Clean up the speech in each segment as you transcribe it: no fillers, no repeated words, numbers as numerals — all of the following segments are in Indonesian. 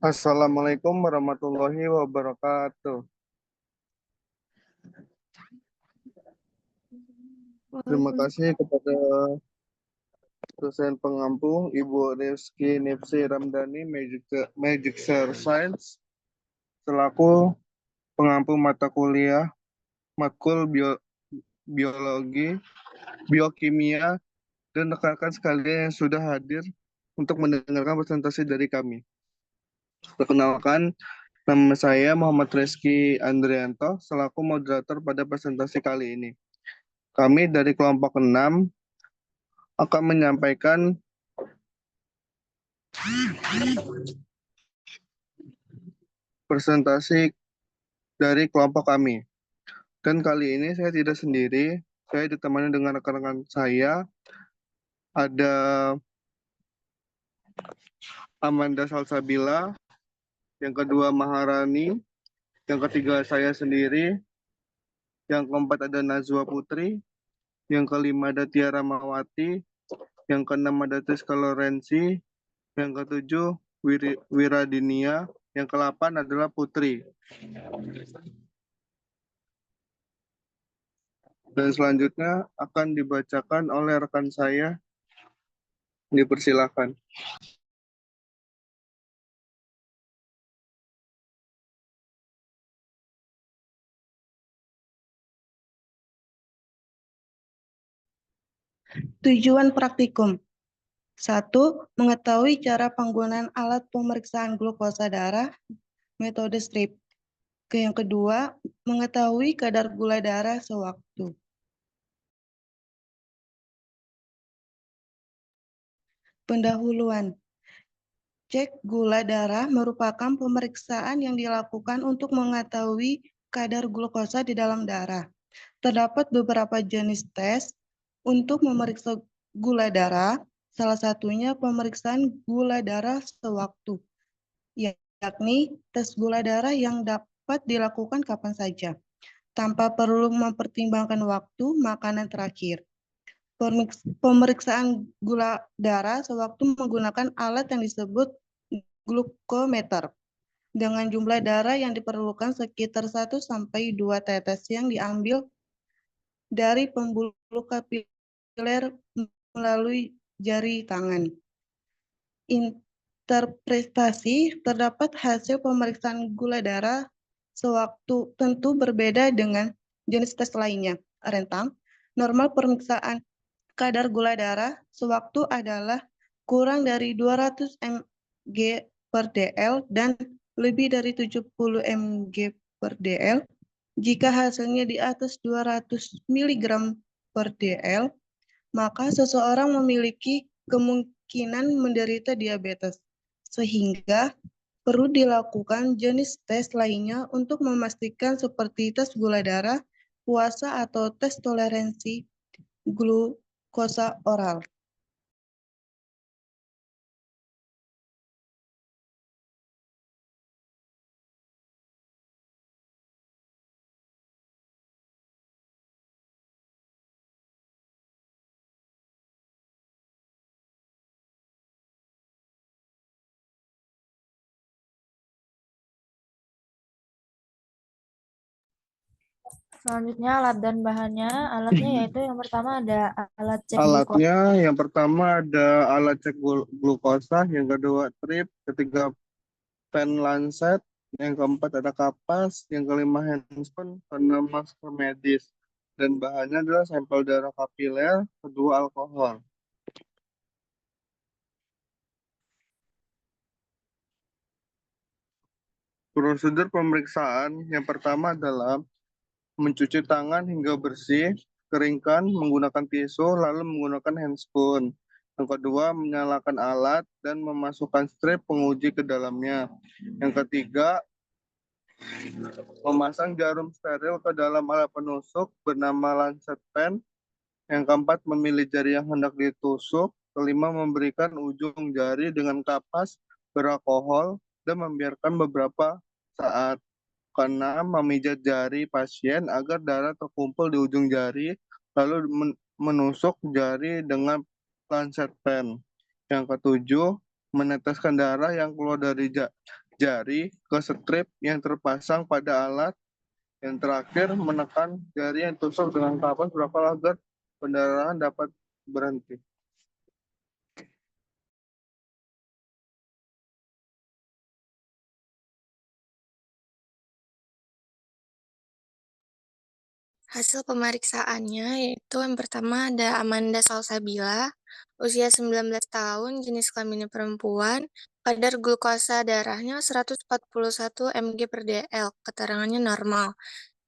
Assalamualaikum warahmatullahi wabarakatuh. Terima kasih kepada dosen pengampu Ibu Rizky Nipsi Ramdhani, Magister Science, selaku pengampu mata kuliah matkul biologi, biokimia, dan rekan-rekan sekalian yang sudah hadir untuk mendengarkan presentasi dari kami. Perkenalkan, nama saya Muhammad Rizky Andrianto, selaku moderator pada presentasi kali ini. Kami dari kelompok 6 akan menyampaikan presentasi dari kelompok kami. Dan kali ini saya tidak sendiri, saya ditemani dengan rekan-rekan saya, ada Amanda Salsabila, yang kedua Maharani, yang ketiga saya sendiri, yang keempat ada Nazwa Putri, yang kelima ada Tiara Mawati, yang keenam ada Triska Lorenzi, yang ketujuh Wiradinia, yang ke-8 adalah Putri. Dan selanjutnya akan dibacakan oleh rekan saya. Dipersilakan. Tujuan praktikum. 1. Mengetahui cara penggunaan alat pemeriksaan glukosa darah, metode strip. Yang kedua, mengetahui kadar gula darah sewaktu. Pendahuluan. Cek gula darah merupakan pemeriksaan yang dilakukan untuk mengetahui kadar glukosa di dalam darah. Terdapat beberapa jenis tes untuk memeriksa gula darah, salah satunya pemeriksaan gula darah sewaktu, yakni tes gula darah yang dapat dilakukan kapan saja, tanpa perlu mempertimbangkan waktu makanan terakhir. Pemeriksaan gula darah sewaktu menggunakan alat yang disebut glukometer, dengan jumlah darah yang diperlukan sekitar 1-2 tetes yang diambil dari pembuluh kapiler melalui jari tangan. Interpretasi terdapat hasil pemeriksaan gula darah sewaktu tentu berbeda dengan jenis tes lainnya. Rentang normal pemeriksaan kadar gula darah sewaktu adalah kurang dari 200 mg per dl dan lebih dari 70 mg per dl. Jika hasilnya di atas 200 mg per dl, maka seseorang memiliki kemungkinan menderita diabetes, sehingga perlu dilakukan jenis tes lainnya untuk memastikan seperti tes gula darah, puasa, atau tes toleransi glukosa oral. Selanjutnya alat dan bahannya. Alatnya yaitu yang pertama ada alat cek glukosa. Alatnya yang pertama ada alat cek glukosa, yang kedua trip, ketiga pen lancet, yang keempat ada kapas, yang kelima handphone, keenam masker medis. Dan bahannya adalah sampel darah kapiler, kedua alkohol. Prosedur pemeriksaan yang pertama adalah mencuci tangan hingga bersih, keringkan menggunakan tisu, lalu menggunakan handscoon. Yang kedua, menyalakan alat dan memasukkan strip penguji ke dalamnya. Yang ketiga, memasang jarum steril ke dalam alat penusuk bernama lancet pen. Yang keempat, memilih jari yang hendak ditusuk. Kelima, memberikan ujung jari dengan kapas beralkohol dan membiarkan beberapa saat. Keenam, memijat jari pasien agar darah terkumpul di ujung jari, lalu menusuk jari dengan lancet pen. Yang ketujuh, meneteskan darah yang keluar dari jari ke strip yang terpasang pada alat. Yang terakhir, menekan jari yang tusuk dengan kapas berapa agar pendarahan dapat berhenti. Hasil pemeriksaannya yaitu yang pertama ada Amanda Salsabila, usia 19 tahun, jenis kelaminnya perempuan, kadar glukosa darahnya 141 mg per dl, keterangannya normal.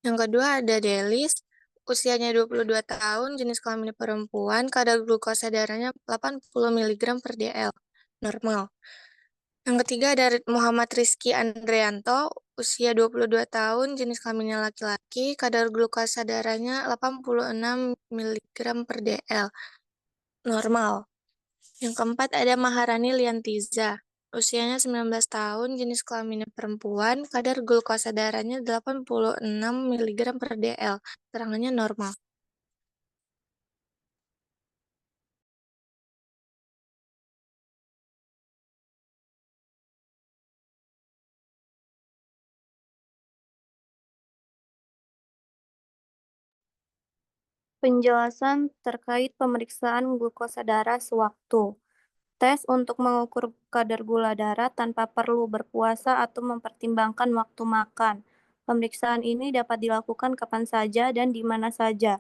Yang kedua ada Delis, usianya 22 tahun, jenis kelaminnya perempuan, kadar glukosa darahnya 80 mg per dl, normal. Yang ketiga ada Muhammad Rizky Andrianto, usia 22 tahun, jenis kelaminnya laki-laki, kadar glukosa darahnya 86 mg per dl, normal. Yang keempat ada Maharani Liantiza, usianya 19 tahun, jenis kelaminnya perempuan, kadar glukosa darahnya 86 mg per dl, terangannya normal. Penjelasan terkait pemeriksaan glukosa darah sewaktu. Tes untuk mengukur kadar gula darah tanpa perlu berpuasa atau mempertimbangkan waktu makan. Pemeriksaan ini dapat dilakukan kapan saja dan di mana saja.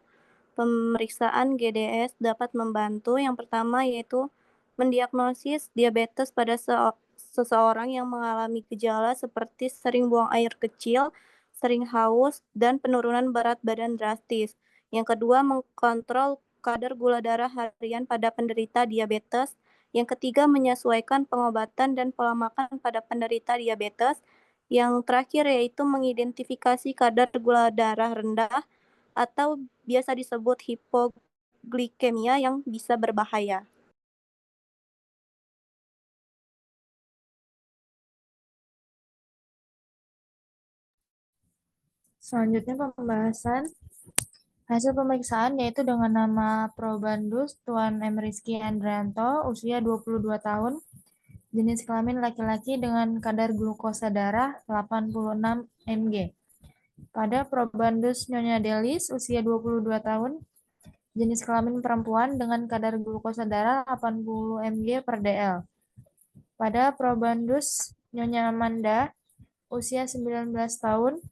Pemeriksaan GDS dapat membantu yang pertama yaitu mendiagnosis diabetes pada seseorang yang mengalami gejala seperti sering buang air kecil, sering haus, dan penurunan berat badan drastis. Yang kedua, mengkontrol kadar gula darah harian pada penderita diabetes. Yang ketiga, menyesuaikan pengobatan dan pola makan pada penderita diabetes. Yang terakhir yaitu mengidentifikasi kadar gula darah rendah atau biasa disebut hipoglikemia yang bisa berbahaya. Selanjutnya pembahasan hasil pemeriksaan yaitu dengan nama Probandus Tuan M. Rizky Andrianto, usia 22 tahun, jenis kelamin laki-laki dengan kadar glukosa darah 86 mg. Pada Probandus Nyonya Delis, usia 22 tahun, jenis kelamin perempuan dengan kadar glukosa darah 80 mg per dl. Pada Probandus Nyonya Amanda, usia 19 tahun,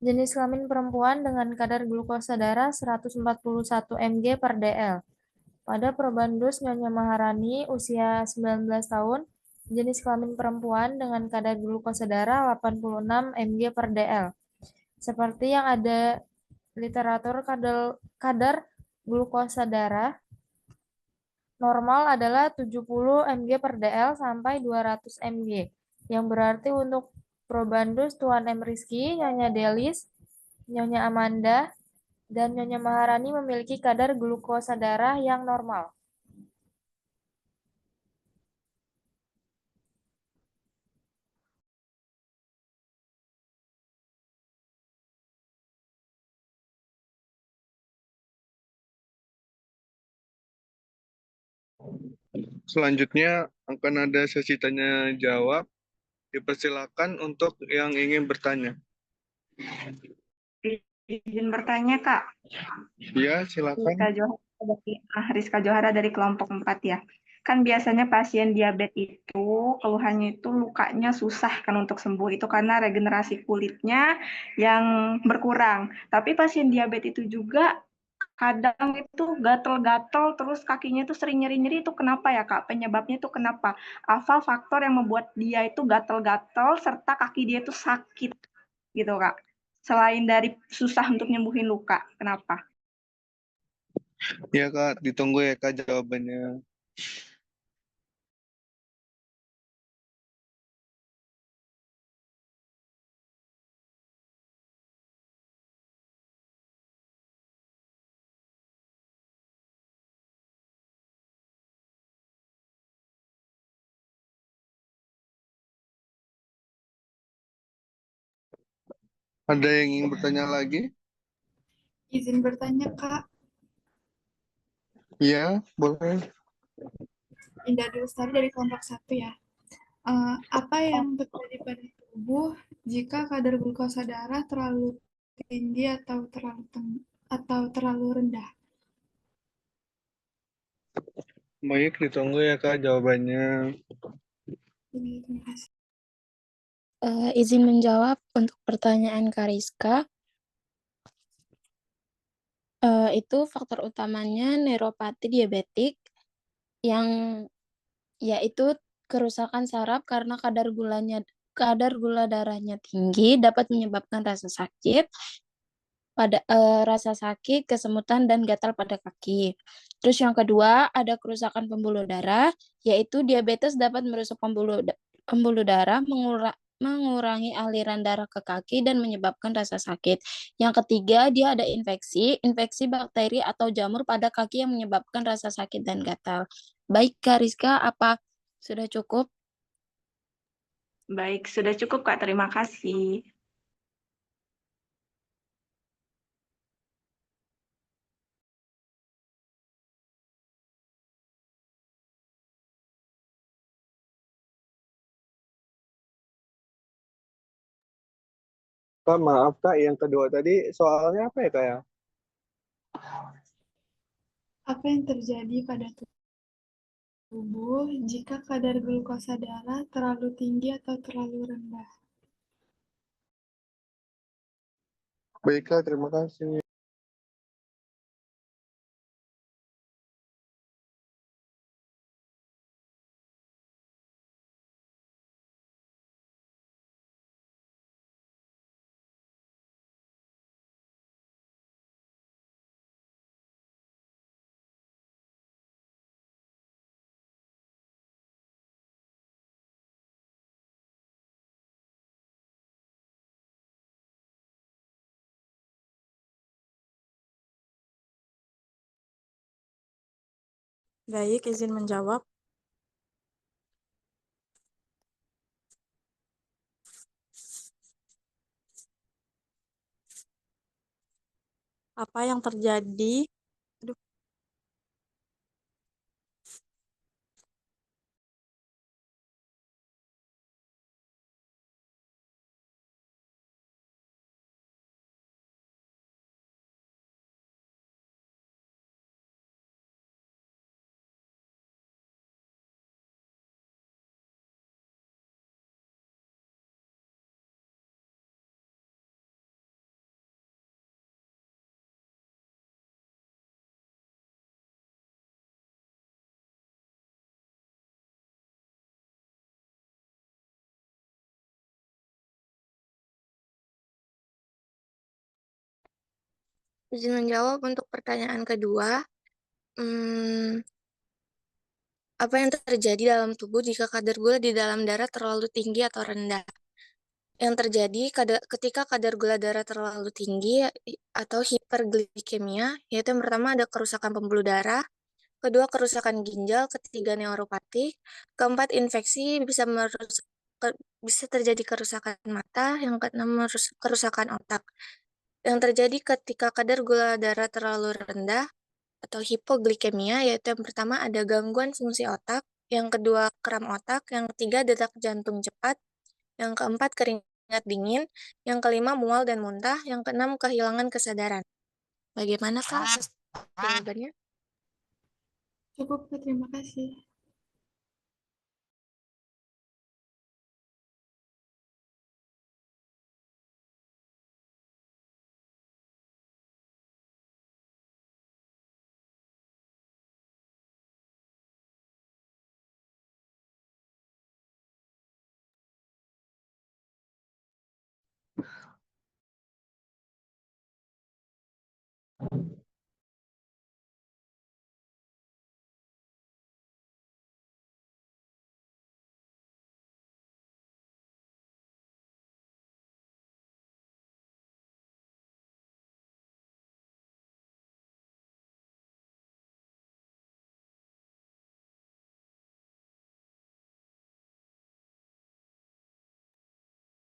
jenis kelamin perempuan dengan kadar glukosa darah 141 mg per dl. Pada Probandus Nyonya Maharani, usia 19 tahun, jenis kelamin perempuan dengan kadar glukosa darah 86 mg per dl. Seperti yang ada literatur kadar glukosa darah normal adalah 70 mg per dl sampai 200 mg, yang berarti untuk Probandus Tuan M. Rizky, Nyonya Delis, Nyonya Amanda, dan Nyonya Maharani memiliki kadar glukosa darah yang normal. Selanjutnya akan ada sesi tanya jawab. Dipersilakan untuk yang ingin bertanya. Izin bertanya, Kak. Ya, silakan. Rizka Johara dari kelompok 4 ya. Kan biasanya pasien diabetes itu keluhannya itu lukanya susah kan untuk sembuh. Itu karena regenerasi kulitnya yang berkurang. Tapi pasien diabetes itu juga kadang itu gatel-gatel terus kakinya itu sering nyeri-nyeri, itu kenapa ya, Kak? Penyebabnya itu kenapa? Apa faktor yang membuat dia itu gatel-gatel serta kaki dia itu sakit gitu, Kak? Selain dari susah untuk nyembuhin luka, kenapa? Ya, Kak, ditunggu ya, Kak, jawabannya. Ada yang ingin bertanya lagi? Izin bertanya, Kak. Ya, boleh. Indah Dwi Lestari dari kelompok 1 ya. Apa yang terjadi pada tubuh jika kadar glukosa darah terlalu tinggi atau terlalu rendah? Baik, ditunggu ya Kak jawabannya. Terima kasih. Izin menjawab untuk pertanyaan Kariska. Itu faktor utamanya neuropati diabetik yang yaitu kerusakan saraf karena kadar gula darahnya tinggi dapat menyebabkan rasa sakit, kesemutan dan gatal pada kaki. Terus yang kedua ada kerusakan pembuluh darah, yaitu diabetes dapat merusak pembuluh darah, mengurangi aliran darah ke kaki dan menyebabkan rasa sakit. Yang ketiga, dia ada infeksi bakteri atau jamur pada kaki yang menyebabkan rasa sakit dan gatal. Baik, Kak Rizka, apa sudah cukup? Baik, sudah cukup Kak. Terima kasih. Kak, maaf Kak, yang kedua tadi soalnya apa ya Kak ya? Apa yang terjadi pada tubuh jika kadar glukosa darah terlalu tinggi atau terlalu rendah? Baiklah, terima kasih. Baik, izin menjawab. Apa yang terjadi? Aduh. Izin menjawab untuk pertanyaan kedua. Apa yang terjadi dalam tubuh jika kadar gula di dalam darah terlalu tinggi atau rendah? Yang terjadi ketika kadar gula darah terlalu tinggi atau hiperglikemia, yaitu yang pertama ada kerusakan pembuluh darah, kedua kerusakan ginjal, ketiga neuropati, keempat infeksi bisa terjadi kerusakan mata, yang keenam kerusakan otak. Yang terjadi ketika kadar gula darah terlalu rendah atau hipoglikemia, yaitu yang pertama ada gangguan fungsi otak, yang kedua kram otak, yang ketiga detak jantung cepat, yang keempat keringat dingin, yang kelima mual dan muntah, yang keenam kehilangan kesadaran. Bagaimana Kak jawabannya? Cukup, terima kasih.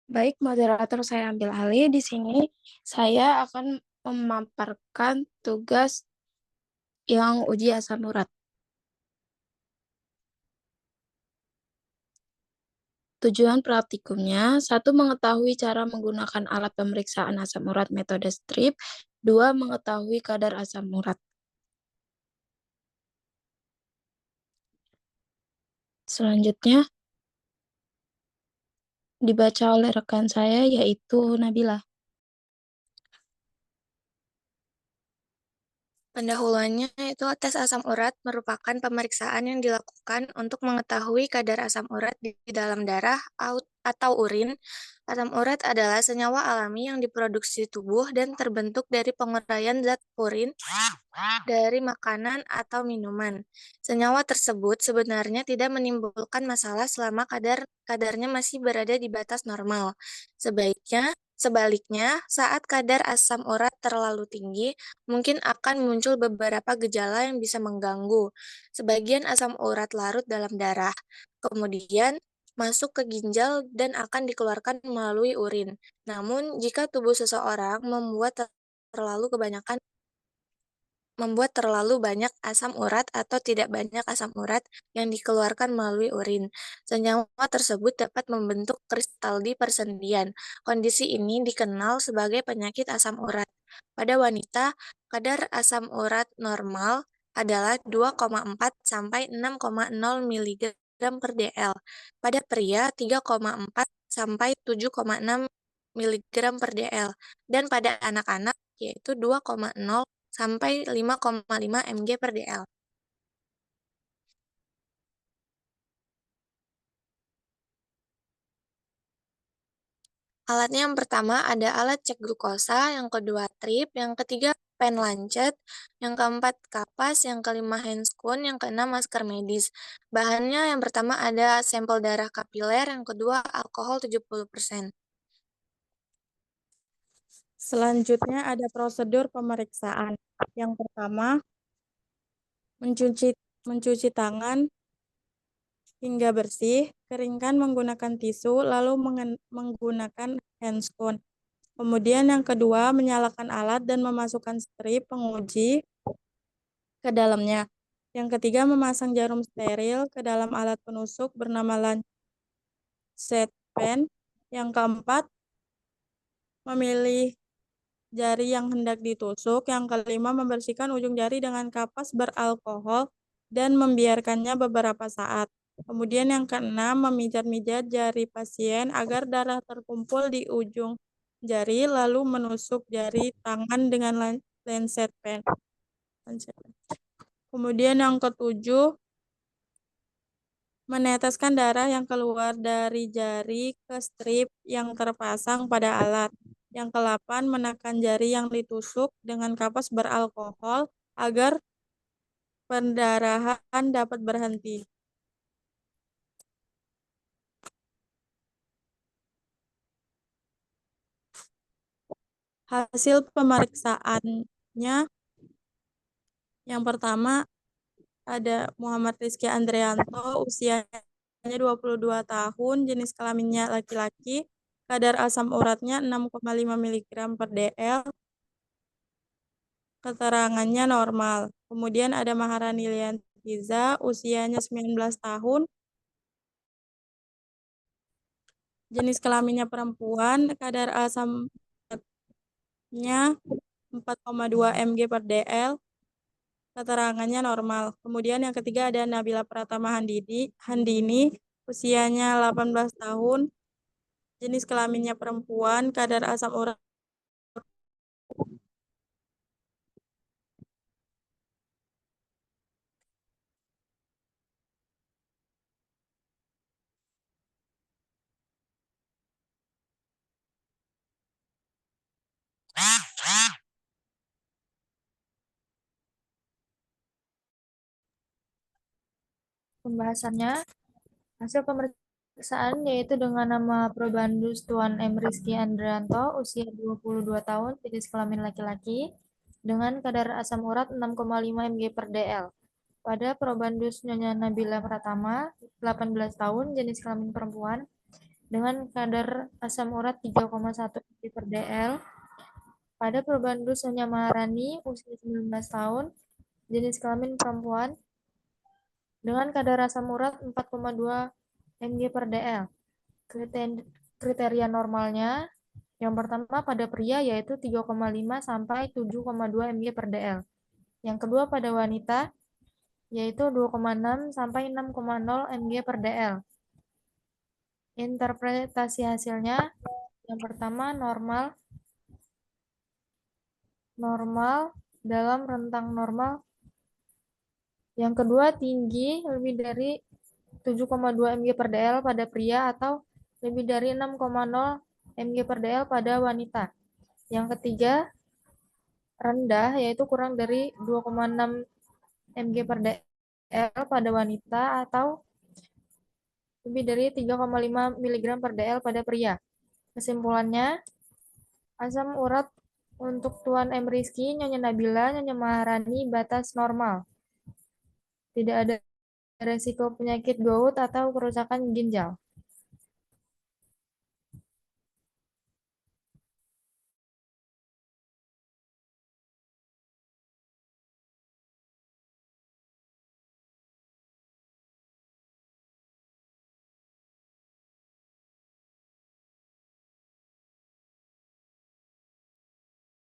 Baik, moderator saya ambil alih. Di sini saya akan memaparkan tugas yang uji asam urat. Tujuan praktikumnya, 1. Mengetahui cara menggunakan alat pemeriksaan asam urat metode strip, 2. Mengetahui kadar asam urat. Selanjutnya, dibaca oleh rekan saya, yaitu Nabila. Pendahuluannya itu tes asam urat merupakan pemeriksaan yang dilakukan untuk mengetahui kadar asam urat di dalam darah atau urin. Asam urat adalah senyawa alami yang diproduksi tubuh dan terbentuk dari penguraian zat urin dari makanan atau minuman. Senyawa tersebut sebenarnya tidak menimbulkan masalah selama kadarnya masih berada di batas normal. Sebaliknya, saat kadar asam urat terlalu tinggi, mungkin akan muncul beberapa gejala yang bisa mengganggu. Sebagian asam urat larut dalam darah, kemudian masuk ke ginjal dan akan dikeluarkan melalui urin. Namun, jika tubuh seseorang membuat terlalu banyak asam urat atau tidak banyak asam urat yang dikeluarkan melalui urin. Senyawa tersebut dapat membentuk kristal di persendian. Kondisi ini dikenal sebagai penyakit asam urat. Pada wanita, kadar asam urat normal adalah 2,4 sampai 6,0 mg per dl. Pada pria, 3,4 sampai 7,6 mg per dl. Dan pada anak-anak, yaitu 2,0 sampai 5,5 mg per dl. Alatnya yang pertama ada alat cek glukosa, yang kedua trip, yang ketiga pen lancet, yang keempat kapas, yang kelima handscoon, yang keenam masker medis. Bahannya yang pertama ada sampel darah kapiler, yang kedua alkohol 70%. Selanjutnya ada prosedur pemeriksaan. Yang pertama, mencuci tangan hingga bersih, keringkan menggunakan tisu, lalu menggunakan handscoon. Kemudian yang kedua, menyalakan alat dan memasukkan strip penguji ke dalamnya. Yang ketiga, memasang jarum steril ke dalam alat penusuk bernama lancet pen. Yang keempat, memilih jari yang hendak ditusuk. Yang kelima, membersihkan ujung jari dengan kapas beralkohol dan membiarkannya beberapa saat. Kemudian yang keenam, memijat-mijat jari pasien agar darah terkumpul di ujung jari, lalu menusuk jari tangan dengan lancet pen. Kemudian yang ketujuh, meneteskan darah yang keluar dari jari ke strip yang terpasang pada alat. Yang ke-8, menekan jari yang ditusuk dengan kapas beralkohol agar pendarahan dapat berhenti. Hasil pemeriksaannya, yang pertama ada Muhammad Rizky Andreanto, usianya 22 tahun, jenis kelaminnya laki-laki, kadar asam uratnya 6,5 mg per dl, keterangannya normal. Kemudian ada Maharani Liantiza, usianya 19 tahun, jenis kelaminnya perempuan, kadar asam uratnya 4,2 mg per dl, keterangannya normal. Kemudian yang ketiga ada Nabila Pratama Handini, usianya 18 tahun, jenis kelaminnya perempuan, kadar asam urat Pembahasannya, hasil pemeriksaan yaitu dengan nama Probandus Tuan M. Rizky Andrianto, usia 22 tahun, jenis kelamin laki-laki, dengan kadar asam urat 6,5 mg per dl. Pada Probandus Nyonya Nabila Pratama, 18 tahun, jenis kelamin perempuan, dengan kadar asam urat 3,1 mg per dl. Pada Probandus Nyonya Maharani, usia 19 tahun, jenis kelamin perempuan, dengan kadar asam urat 4,2 mg per dl. Kriteria normalnya yang pertama pada pria yaitu 3,5 sampai 7,2 mg per dl. Yang kedua pada wanita yaitu 2,6 sampai 6,0 mg per dl. Interpretasi hasilnya yang pertama normal dalam rentang normal. Yang kedua tinggi lebih dari 7,2 mg per dl pada pria atau lebih dari 6,0 mg per dl pada wanita. Yang ketiga rendah yaitu kurang dari 2,6 mg per dl pada wanita atau lebih dari 3,5 mg per dl pada pria. Kesimpulannya, asam urat untuk Tuan M. Rizky, Nyonya Nabila, Nyonya Maharani batas normal. Tidak ada resiko penyakit gout atau kerusakan ginjal.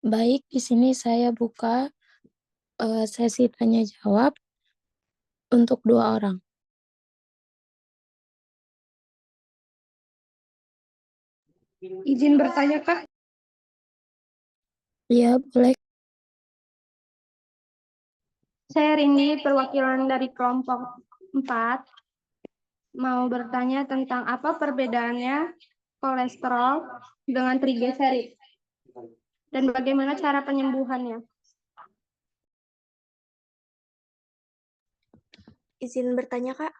Baik, di sini saya buka sesi tanya jawab untuk 2 orang. Izin bertanya, Kak. Ya, boleh. Saya Rini, perwakilan dari kelompok 4. Mau bertanya tentang apa perbedaannya kolesterol dengan trigliserid dan bagaimana cara penyembuhannya. Izin bertanya, Kak.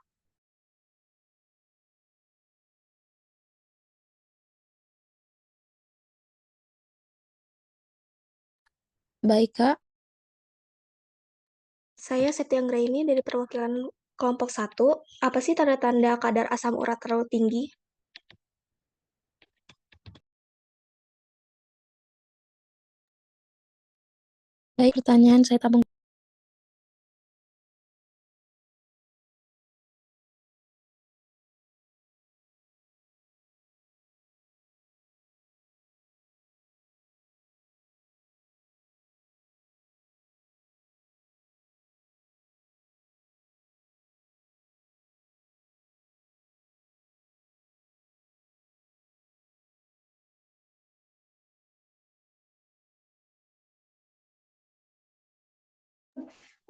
Baik, Kak. Saya Setia Anggraini dari perwakilan kelompok 1. Apa sih tanda-tanda kadar asam urat terlalu tinggi? Baik, pertanyaan saya tabung.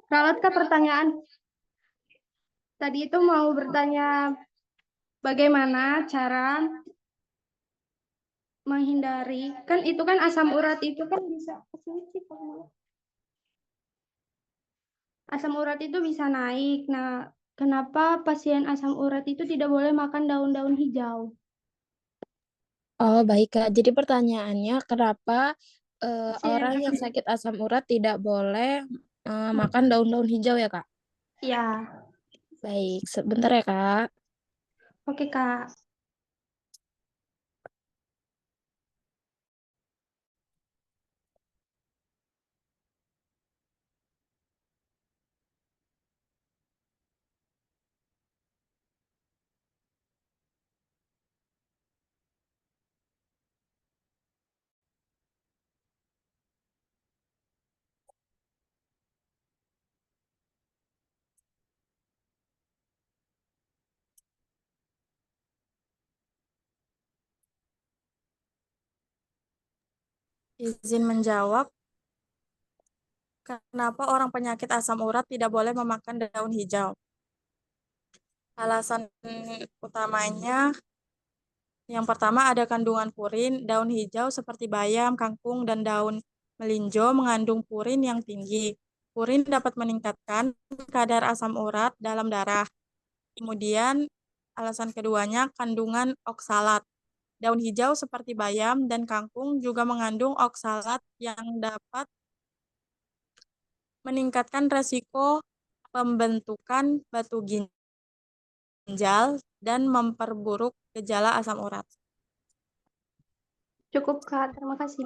Ralat, Kak, pertanyaan. Tadi itu mau bertanya bagaimana cara menghindari, kan itu kan asam urat itu kan bisa asam urat itu bisa naik. Nah, kenapa pasien asam urat itu tidak boleh makan daun-daun hijau? Oh, baik, Kak. Jadi pertanyaannya, kenapa Pasien orang yang asam sakit asam urat tidak boleh makan daun-daun hijau ya, Kak? Ya, Baik, sebentar ya, Kak. oke, Kak. Izin menjawab, kenapa orang penyakit asam urat tidak boleh memakan daun hijau? Alasan utamanya, yang pertama ada kandungan purin. Daun hijau seperti bayam, kangkung, dan daun melinjo mengandung purin yang tinggi. Purin dapat meningkatkan kadar asam urat dalam darah. Kemudian, alasan keduanya kandungan oksalat. Daun hijau seperti bayam dan kangkung juga mengandung oksalat yang dapat meningkatkan resiko pembentukan batu ginjal dan memperburuk gejala asam urat. Cukup, Kak. Terima kasih.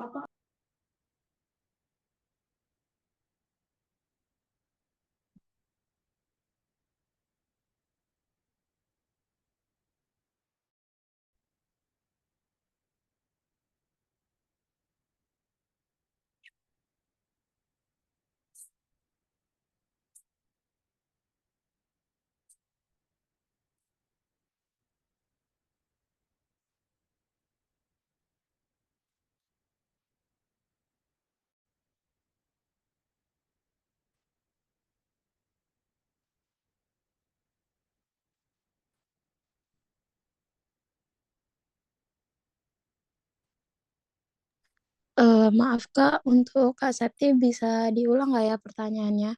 Maaf Kak, untuk Kak Septi bisa diulang nggak ya pertanyaannya?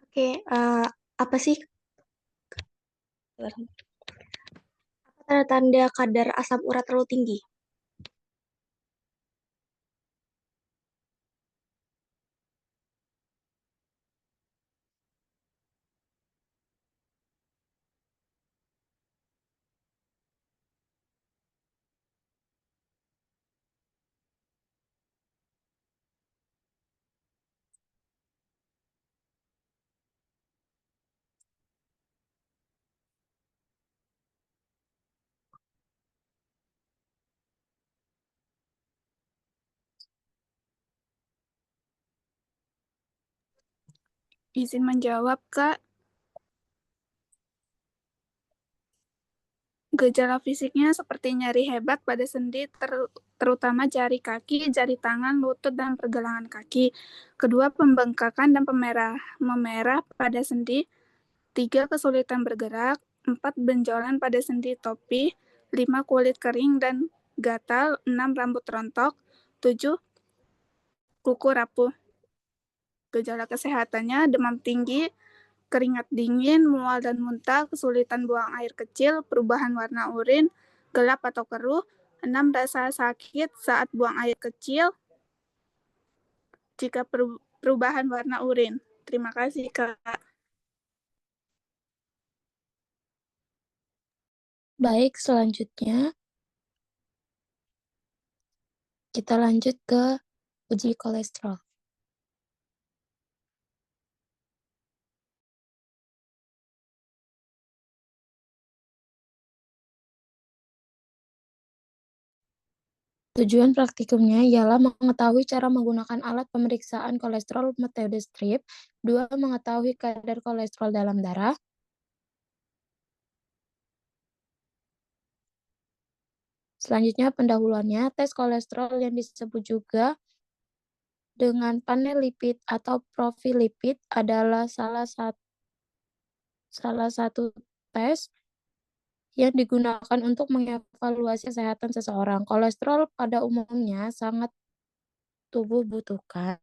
Oke, apa sih apa tanda-tanda kadar asam urat terlalu tinggi? Izin menjawab, Kak. Gejala fisiknya seperti nyeri hebat pada sendi, terutama jari kaki, jari tangan, lutut, dan pergelangan kaki. Kedua, pembengkakan dan memerah pada sendi. 3, kesulitan bergerak. 4, benjolan pada sendi topi. 5, kulit kering dan gatal. 6, rambut rontok. 7, kuku rapuh. Gejala kesehatannya demam tinggi, keringat dingin, mual dan muntah, kesulitan buang air kecil, perubahan warna urin, gelap atau keruh. 6, rasa sakit saat buang air kecil jika perubahan warna urin. Terima kasih, Kak. Baik, selanjutnya kita lanjut ke uji kolesterol. Tujuan praktikumnya ialah mengetahui cara menggunakan alat pemeriksaan kolesterol metode strip, 2, mengetahui kadar kolesterol dalam darah, selanjutnya pendahuluannya, tes kolesterol yang disebut juga dengan panel lipid atau profil lipid adalah salah satu tes yang digunakan untuk mengevaluasi kesehatan seseorang. Kolesterol pada umumnya sangat tubuh butuhkan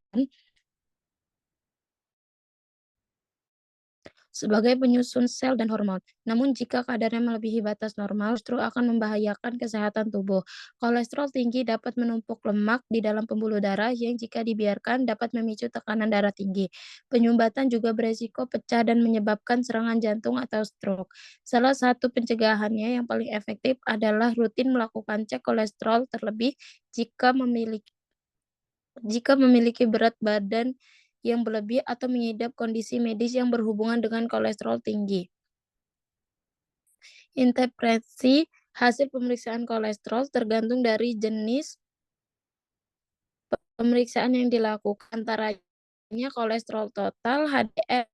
sebagai penyusun sel dan hormon. Namun jika kadarnya melebihi batas normal, justru akan membahayakan kesehatan tubuh. Kolesterol tinggi dapat menumpuk lemak di dalam pembuluh darah yang jika dibiarkan dapat memicu tekanan darah tinggi. Penyumbatan juga beresiko pecah dan menyebabkan serangan jantung atau stroke. Salah satu pencegahannya yang paling efektif adalah rutin melakukan cek kolesterol terlebih jika memiliki berat badan yang berlebih atau mengidap kondisi medis yang berhubungan dengan kolesterol tinggi. Interpretasi hasil pemeriksaan kolesterol tergantung dari jenis pemeriksaan yang dilakukan, antaranya kolesterol total, HDL,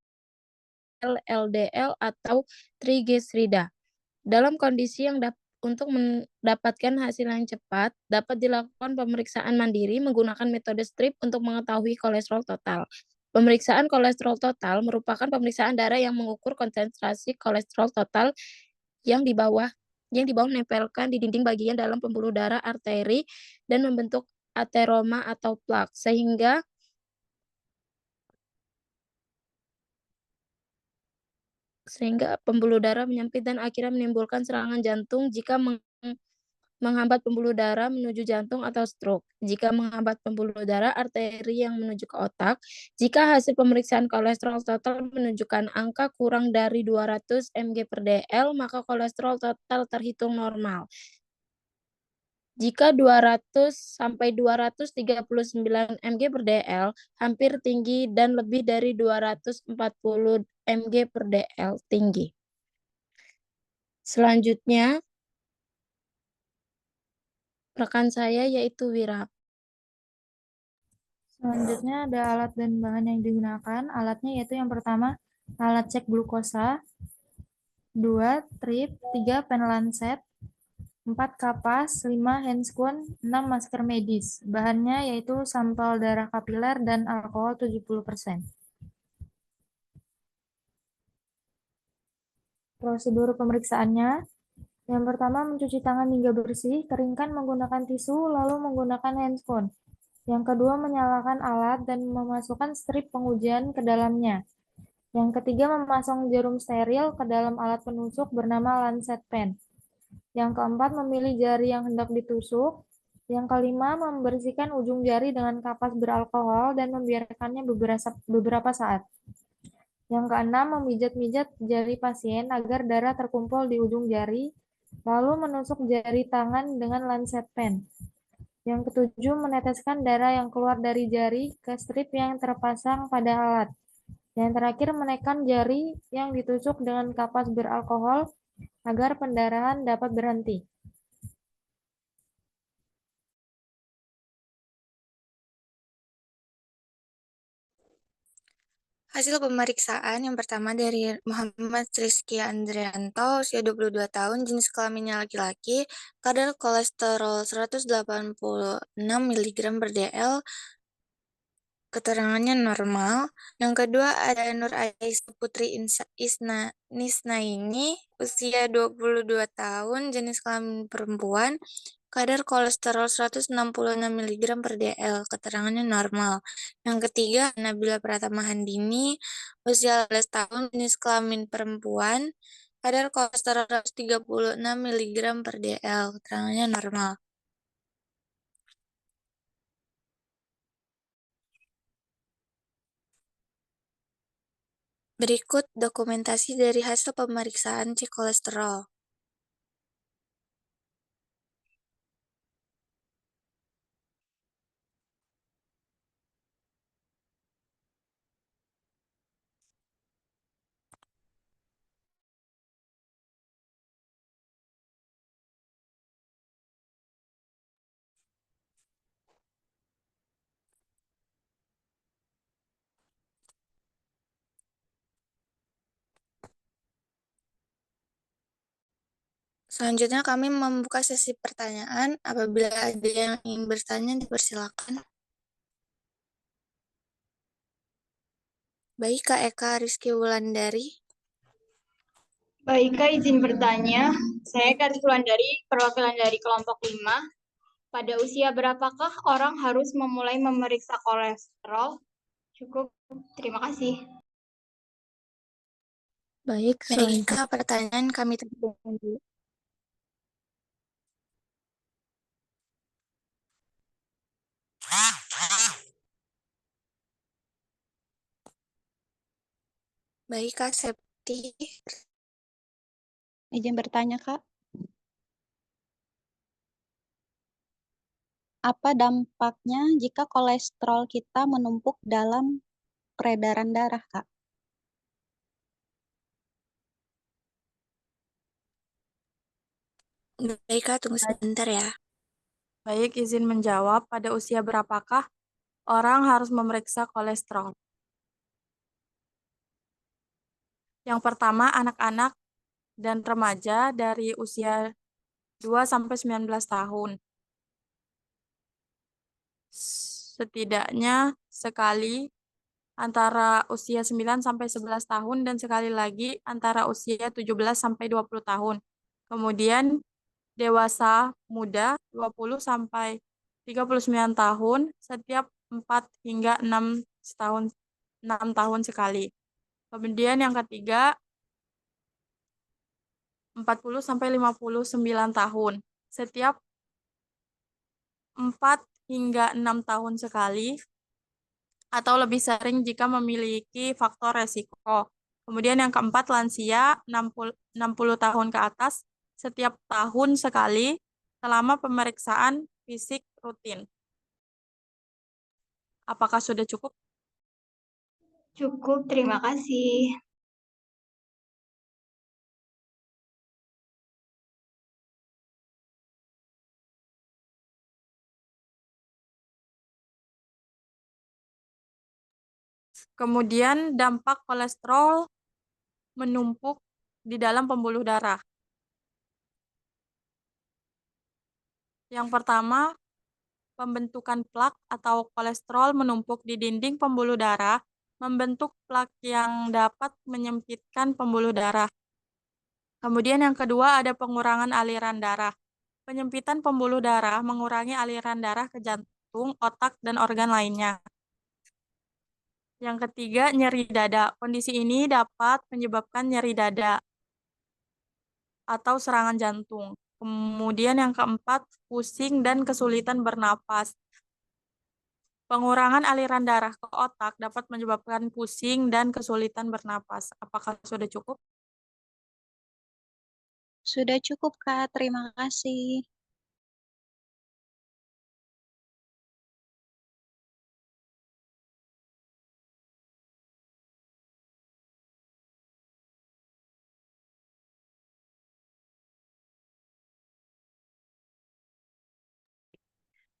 LDL, atau trigliserida. Dalam kondisi yang untuk mendapatkan hasil yang cepat, dapat dilakukan pemeriksaan mandiri menggunakan metode strip untuk mengetahui kolesterol total. Pemeriksaan kolesterol total merupakan pemeriksaan darah yang mengukur konsentrasi kolesterol total yang di bawah menempelkan di dinding bagian dalam pembuluh darah arteri dan membentuk ateroma atau plak, sehingga pembuluh darah menyempit dan akhirnya menimbulkan serangan jantung jika menghambat pembuluh darah menuju jantung atau stroke. Jika menghambat pembuluh darah arteri yang menuju ke otak, jika hasil pemeriksaan kolesterol total menunjukkan angka kurang dari 200 mg/dl, maka kolesterol total terhitung normal. Jika 200 sampai 239 mg/dl, hampir tinggi, dan lebih dari 240 mg/dl tinggi. Selanjutnya, rekan saya yaitu Wira. Selanjutnya ada alat dan bahan yang digunakan. Alatnya yaitu yang pertama, alat cek glukosa, 2, trip, 3, pen lancet, 4, kapas, 5, handscoon, 6, masker medis. Bahannya yaitu sampel darah kapiler dan alkohol 70%. Prosedur pemeriksaannya, Yang pertama, mencuci tangan hingga bersih, keringkan menggunakan tisu, lalu menggunakan handphone. Yang kedua, menyalakan alat dan memasukkan strip pengujian ke dalamnya. Yang ketiga, memasang jarum steril ke dalam alat penusuk bernama lancet pen. Yang keempat, memilih jari yang hendak ditusuk. Yang kelima, membersihkan ujung jari dengan kapas beralkohol dan membiarkannya beberapa saat. Yang keenam, memijat-mijat jari pasien agar darah terkumpul di ujung jari, lalu menusuk jari tangan dengan lancet pen. Yang ketujuh, meneteskan darah yang keluar dari jari ke strip yang terpasang pada alat. Yang terakhir, menekan jari yang ditusuk dengan kapas beralkohol agar pendarahan dapat berhenti. Hasil pemeriksaan yang pertama dari Muhammad Rizky Andrianto, usia 22 tahun, jenis kelaminnya laki-laki, kadar kolesterol 186 mg per dl, keterangannya normal. Yang kedua ada Nur Aisyah Putri Nisnaini, usia 22 tahun, jenis kelamin perempuan, kadar kolesterol 166 mg per dl, keterangannya normal. Yang ketiga, Nabila Pratama Handini, usia 18 tahun, jenis kelamin perempuan, kadar kolesterol 136 mg per dl, keterangannya normal. Berikut dokumentasi dari hasil pemeriksaan cek kolesterol. Selanjutnya kami membuka sesi pertanyaan. Apabila ada yang ingin bertanya, dipersilakan. Baik, Kak Eka Rizky Wulandari. Baik, Kak, izin bertanya. Saya Karis Wulandari, perwakilan dari kelompok 5. Pada usia berapakah orang harus memulai memeriksa kolesterol? Cukup, terima kasih. Baik, selanjutnya pertanyaan kami terima dulu. Baik, Kak Septi. Izin bertanya, Kak. Apa dampaknya jika kolesterol kita menumpuk dalam peredaran darah, Kak? Baik, Kak, tunggu sebentar ya. Baik, izin menjawab, pada usia berapakah orang harus memeriksa kolesterol? Yang pertama, anak-anak dan remaja dari usia 2-19 tahun. Setidaknya sekali antara usia 9-11 tahun dan sekali lagi antara usia 17-20 tahun. Kemudian dewasa muda 20-39 tahun setiap 4 hingga 6 tahun sekali. Kemudian yang ketiga 40-59 tahun setiap 4 hingga 6 tahun sekali atau lebih sering jika memiliki faktor resiko. Kemudian yang keempat, lansia 60 tahun ke atas setiap tahun sekali selama pemeriksaan fisik rutin. Apakah sudah cukup? Cukup, terima kasih. Kemudian dampak kolesterol menumpuk di dalam pembuluh darah. Yang pertama, pembentukan plak atau kolesterol menumpuk di dinding pembuluh darah membentuk plak yang dapat menyempitkan pembuluh darah. Kemudian yang kedua ada pengurangan aliran darah. Penyempitan pembuluh darah mengurangi aliran darah ke jantung, otak, dan organ lainnya. Yang ketiga, nyeri dada. Kondisi ini dapat menyebabkan nyeri dada atau serangan jantung. Kemudian yang keempat, pusing dan kesulitan bernapas. Pengurangan aliran darah ke otak dapat menyebabkan pusing dan kesulitan bernapas. Apakah sudah cukup? Sudah cukup, Kak. Terima kasih.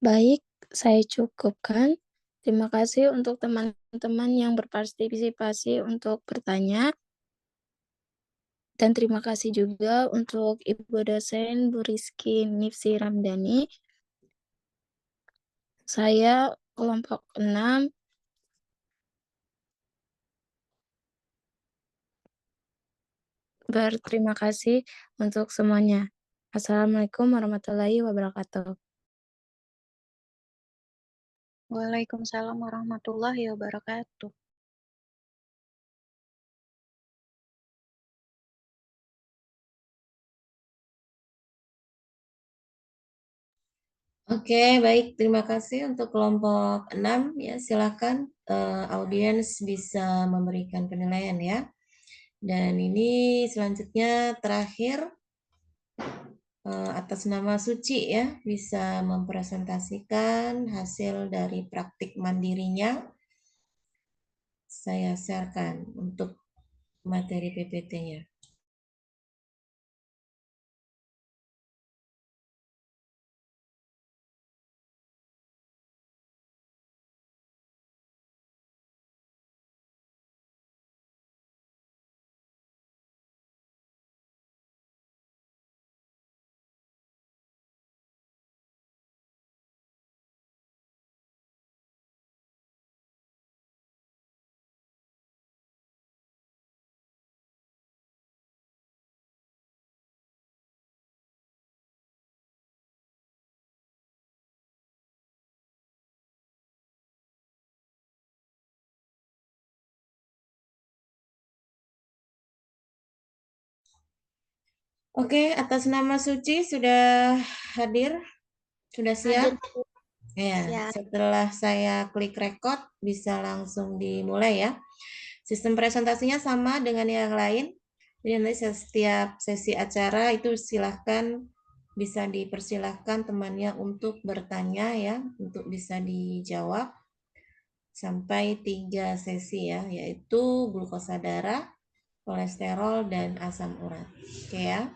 Baik, saya cukupkan. Terima kasih untuk teman-teman yang berpartisipasi untuk bertanya. Dan terima kasih juga untuk Ibu dosen Bu Rizky Nifsi Ramdhani. Saya kelompok 6 berterima kasih untuk semuanya. Assalamualaikum warahmatullahi wabarakatuh. Waalaikumsalam warahmatullahi wabarakatuh. Oke, baik. Terima kasih untuk kelompok 6. Ya, silakan audiens bisa memberikan penilaian ya. Dan ini selanjutnya terakhir atas nama Suci ya, bisa mempresentasikan hasil dari praktik mandirinya. Saya sharekan untuk materi PPT-nya. Oke, atas nama Suci sudah hadir? Sudah siap? Ya, setelah saya klik record bisa langsung dimulai ya. Sistem presentasinya sama dengan yang lain. Jadi nanti setiap sesi acara itu silahkan bisa dipersilahkan temannya untuk bertanya ya, untuk bisa dijawab sampai 3 sesi ya, yaitu glukosa darah, kolesterol, dan asam urat. Oke ya.